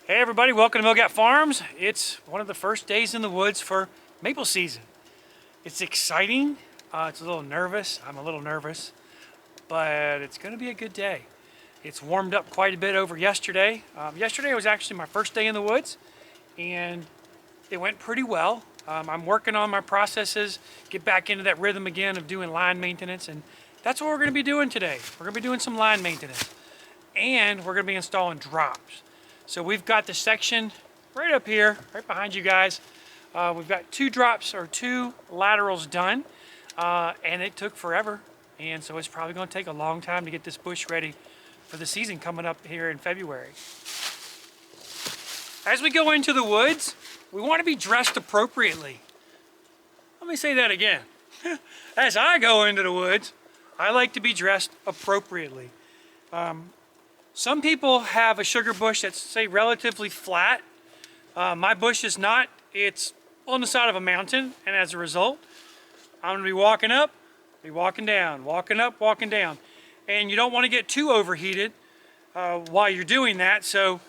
Hey everybody, welcome to Milgat Farms. It's one of the first days in the woods for maple season. It's exciting, it's a little nervous, I'm a little nervous, but it's going to be a good day. It's warmed up quite a bit over yesterday. Yesterday was actually my first day in the woods and it went pretty well. I'm working on my processes, get back into that rhythm again of doing line maintenance, and that's what we're going to be doing today. We're going to be doing some line maintenance and we're going to be installing drops. So we've got the section right up here, right behind you guys. We've got two drops or two laterals done, and it took forever. And so it's probably going to take a long time to get this bush ready for the season coming up here in February. As we go into the woods, we want to be dressed appropriately. Let me say that again. As I go into the woods, I like to be dressed appropriately. Some people have a sugar bush that's, say, relatively flat. My bush is not. It's on the side of a mountain, and as a result, I'm going to be walking up, be walking down, walking up, walking down. And you don't want to get too overheated while you're doing that. So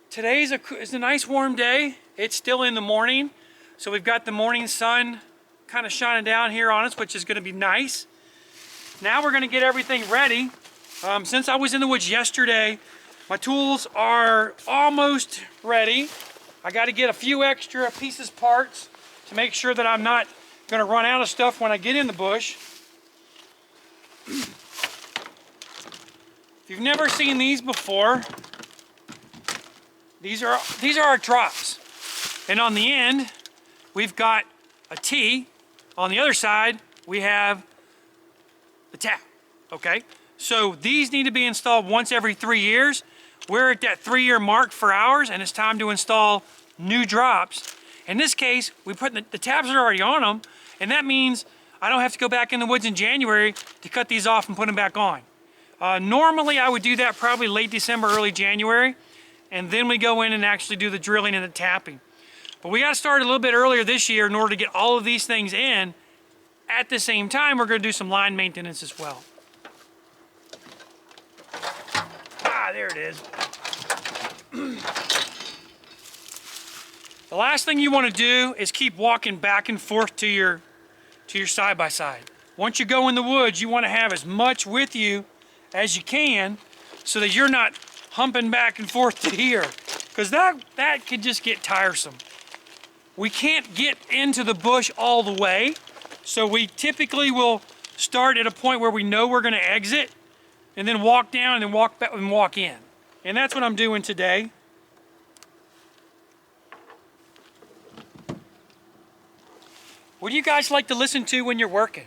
today's is a nice warm day. It's still in the morning, so we've got the morning sun kind of shining down here on us, which is going to be nice. Now we're going to get everything ready. Since I was in the woods yesterday, my tools are almost ready. I got to get a few extra pieces, parts, to make sure that I'm not going to run out of stuff when I get in the bush. If you've never seen these before, these are our drops. And on the end, we've got a T. On the other side, we have the tap, okay? So these need to be installed once every 3 years. We're at that 3-year mark for ours, and it's time to install new drops. In this case, we put the tabs are already on them, and that means I don't have to go back in the woods in January to cut these off and put them back on. Normally, I would do that probably late December, early January, and then we go in and actually do the drilling and the tapping. But we got to start a little bit earlier this year in order to get all of these things in. At the same time, we're going to do some line maintenance as well. There it is. The last thing you want to do is keep walking back and forth to your side-by-side. Once you go in the woods, you want to have as much with you as you can so that you're not humping back and forth to here, because that could just get tiresome. We can't get into the bush all the way, so we typically will start at a point where we know we're going to exit, and then walk down and then walk back and walk in. And that's what I'm doing today. What do you guys like to listen to when you're working?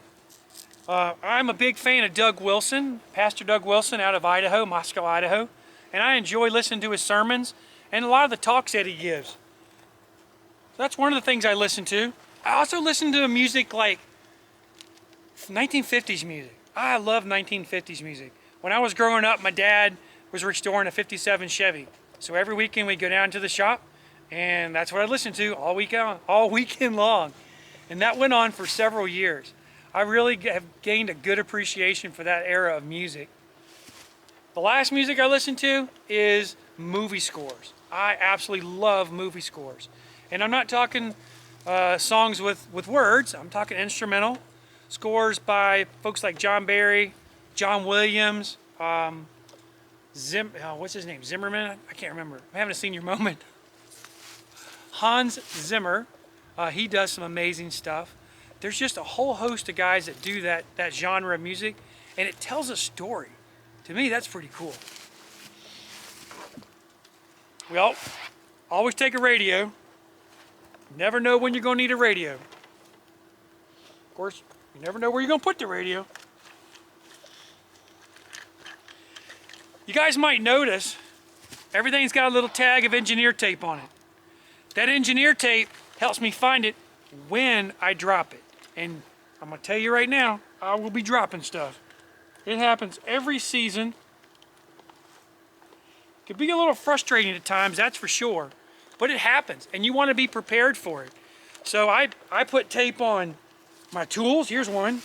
I'm a big fan of Doug Wilson, Pastor Doug Wilson out of Idaho, Moscow, Idaho. And I enjoy listening to his sermons and a lot of the talks that he gives. So that's one of the things I listen to. I also listen to music like 1950s music. I love 1950s music. When I was growing up, my dad was restoring a 57 Chevy. So every weekend we'd go down to the shop, and that's what I listened to all weekend long. And that went on for several years. I really have gained a good appreciation for that era of music. The last music I listen to is movie scores. I absolutely love movie scores. And I'm not talking songs with words, I'm talking instrumental. Scores by folks like John Barry, John Williams, what's his name? Zimmerman? I can't remember. I'm having a senior moment. Hans Zimmer. He does some amazing stuff. There's just a whole host of guys that do that genre of music, and it tells a story. To me, that's pretty cool. Well, always take a radio. Never know when you're going to need a radio. Of course, you never know where you're going to put the radio. You guys might notice everything's got a little tag of engineer tape on it. That engineer tape helps me find it when I drop it. And I'm going to tell you right now, I will be dropping stuff. It happens every season. It can be a little frustrating at times, that's for sure. But it happens, and you want to be prepared for it. So I put tape on my tools. Here's one.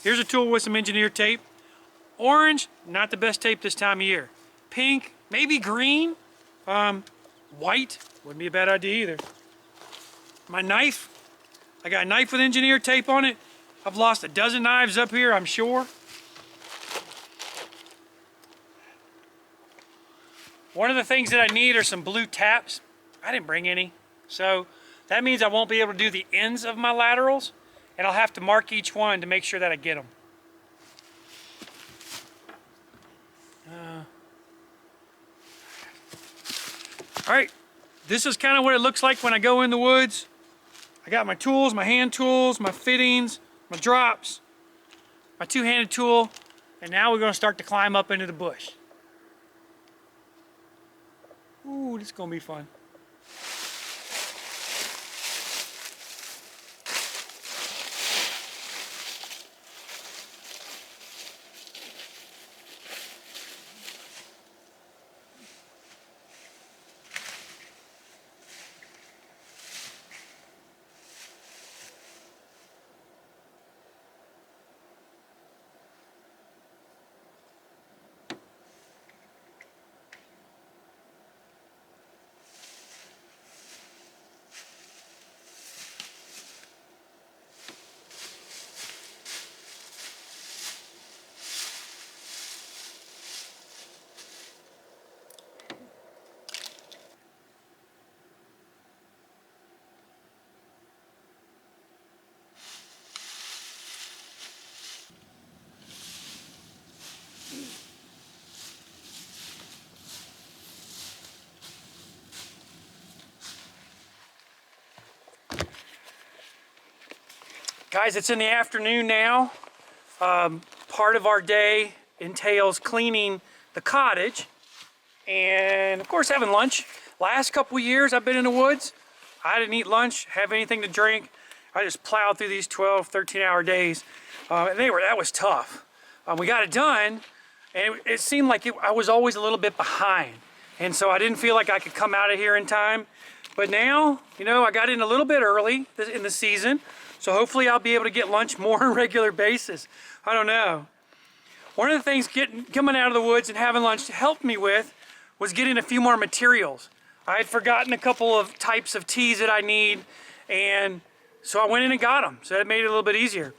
Here's a tool with some engineer tape. Orange, not the best tape this time of year. Pink, maybe green, white, wouldn't be a bad idea either. My knife, I got a knife with engineer tape on it. I've lost a dozen knives up here, I'm sure. One of the things that I need are some blue taps. I didn't bring any. So that means I won't be able to do the ends of my laterals, and I'll have to mark each one to make sure that I get them. All right, this is kind of what it looks like when I go in the woods. I got my tools, my hand tools, my fittings, my drops, my two-handed tool, and now we're gonna start to climb up into the bush. Ooh, this is gonna be fun. Guys, it's in the afternoon now. Part of our day entails cleaning the cottage and of course having lunch. Last couple years I've been in the woods. I didn't eat lunch, have anything to drink. I just plowed through these 12, 13-hour days. And that was tough. We got it done, and it seemed like I was always a little bit behind. And so I didn't feel like I could come out of here in time. But now, you know, I got in a little bit early in the season. So hopefully I'll be able to get lunch more on a regular basis. I don't know. One of the things coming out of the woods and having lunch helped me with was getting a few more materials. I had forgotten a couple of types of teas that I need, and so I went in and got them. So that made it a little bit easier.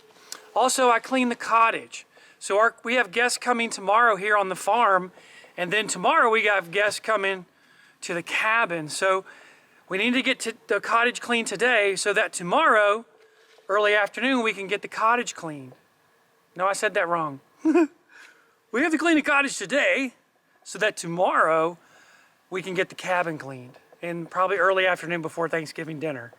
Also, I cleaned the cottage. So we have guests coming tomorrow here on the farm, and then tomorrow we have guests coming to the cabin. So we need to get the cottage cleaned today so that tomorrow, early afternoon, we can get the cottage cleaned. No, I said that wrong. We have to clean the cottage today so that tomorrow we can get the cabin cleaned, and probably early afternoon before Thanksgiving dinner.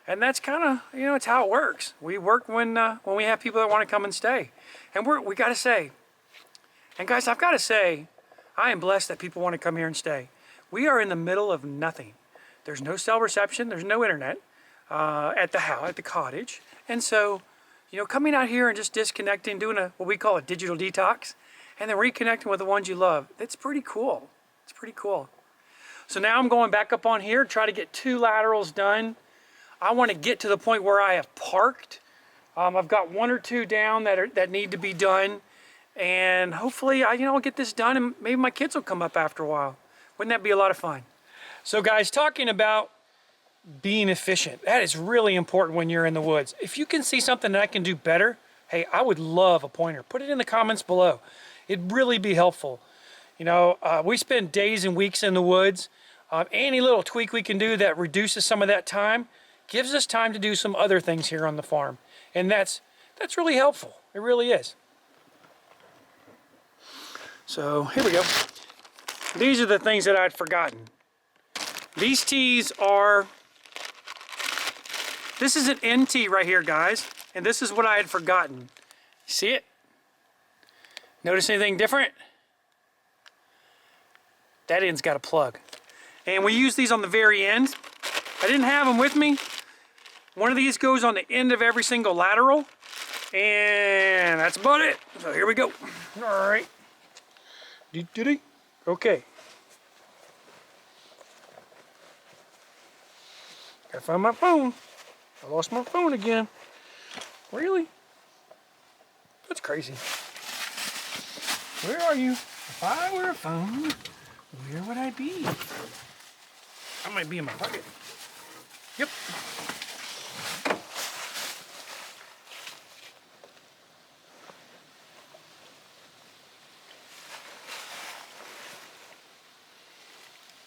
And that's kind of, you know, it's how it works. We work when we have people that want to come and stay. And we got to say, and guys, I've got to say, I am blessed that people want to come here and stay. We are in the middle of nothing. There's no cell reception, there's no internet at the cottage. And so, you know, coming out here and just disconnecting, doing what we call a digital detox, and then reconnecting with the ones you love, it's pretty cool. It's pretty cool. So now I'm going back up on here, try to get 2 laterals done. I want to get to the point where I have parked. I've got 1 or 2 down that need to be done, and hopefully I'll get this done, and maybe my kids will come up after a while. Wouldn't that be a lot of fun? So guys, talking about being efficient, that is really important when you're in the woods. If you can see something that I can do better, hey, I would love a pointer. Put it in the comments below. It'd really be helpful. You know, we spend days and weeks in the woods. Any little tweak we can do that reduces some of that time gives us time to do some other things here on the farm. And that's really helpful. It really is. So here we go. These are the things that I'd forgotten. These teas are, this is an end tee right here, guys. And this is what I had forgotten. See it? Notice anything different? That end's got a plug. And we use these on the very end. I didn't have them with me. One of these goes on the end of every single lateral. And that's about it. So here we go. All right. Okay. Gotta find my phone. I lost my phone again. Really? That's crazy. Where are you? If I were a phone, Where would I be? I might be in my pocket. Yep.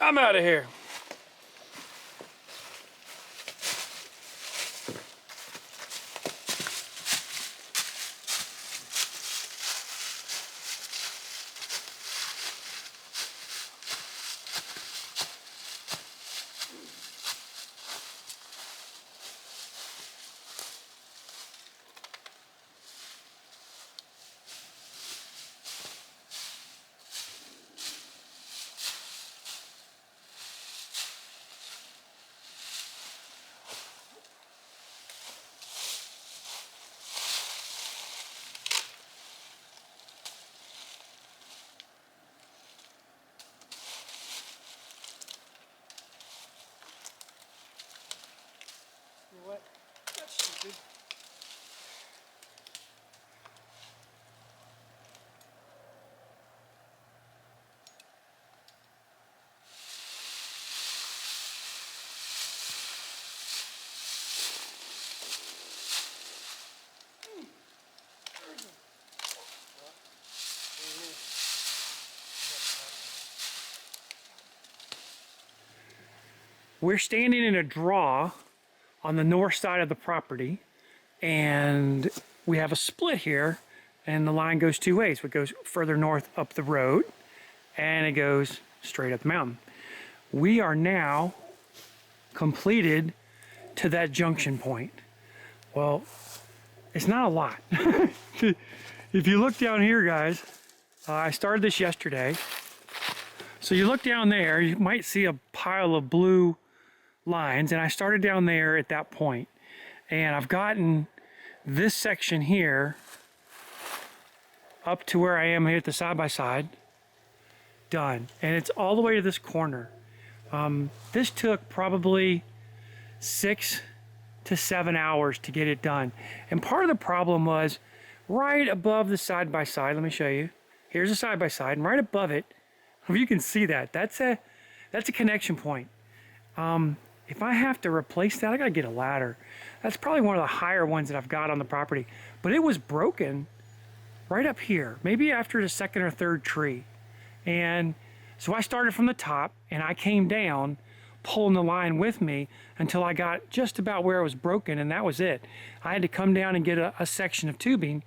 I'm out of here. You know what? That's stupid. We're standing in a draw on the north side of the property, and we have a split here, and the line goes two ways. It goes further north up the road, and it goes straight up the mountain. We are now completed to that junction point. Well, it's not a lot. If you look down here, guys, I started this yesterday. So you look down there, you might see a pile of blue lines, and I started down there at that point. And I've gotten this section here up to where I am here at the side-by-side done. And it's all the way to this corner. This took probably 6 to 7 hours to get it done. And part of the problem was right above the side-by-side, let me show you. Here's a side-by-side, and right above it, if you can see that, that's a connection point. If I have to replace that, I gotta get a ladder. That's probably one of the higher ones that I've got on the property. But it was broken right up here, maybe after the second or third tree. And so I started from the top, and I came down, pulling the line with me until I got just about where it was broken, and that was it. I had to come down and get a section of tubing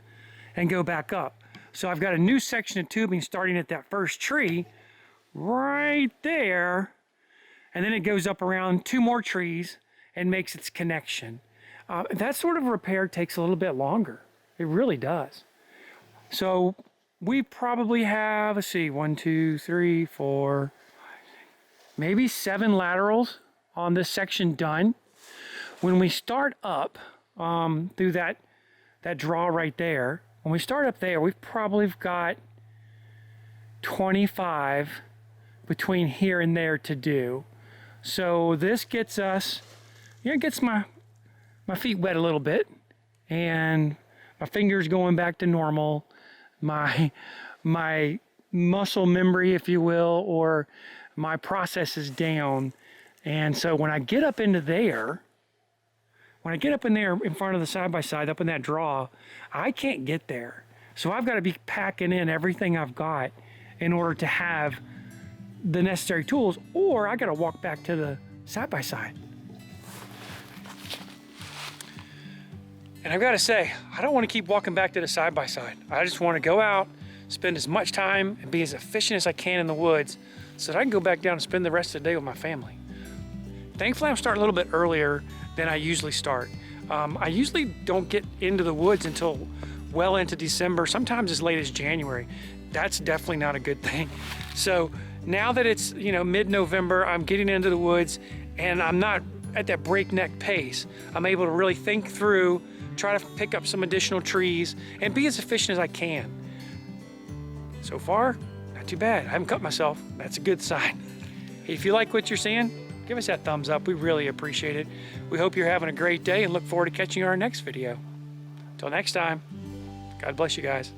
and go back up. So I've got a new section of tubing starting at that first tree right there, and then it goes up around 2 more trees and makes its connection. That sort of repair takes a little bit longer. It really does. So we probably have, let's see, 1, 2, 3, 4, maybe 7 laterals on this section done. When we start up through that draw right there, when we start up there, we've probably got 25 between here and there to do. So this gets us, it gets my feet wet a little bit, and my fingers going back to normal, my muscle memory, if you will, or my process is down. And so when I get up into there, when I get up in there in front of the side-by-side, up in that draw, I can't get there. So I've got to be packing in everything I've got in order to have the necessary tools, or I got to walk back to the side-by-side. And I've got to say, I don't want to keep walking back to the side-by-side. I just want to go out, spend as much time, and be as efficient as I can in the woods so that I can go back down and spend the rest of the day with my family. Thankfully, I'm starting a little bit earlier than I usually start. I usually don't get into the woods until well into December, sometimes as late as January. That's definitely not a good thing. So now that it's, mid-November, I'm getting into the woods, and I'm not at that breakneck pace. I'm able to really think through, try to pick up some additional trees, and be as efficient as I can. So far, not too bad. I haven't cut myself. That's a good sign. If you like what you're seeing, give us that thumbs up. We really appreciate it. We hope you're having a great day and look forward to catching you on our next video. Until next time, God bless you guys.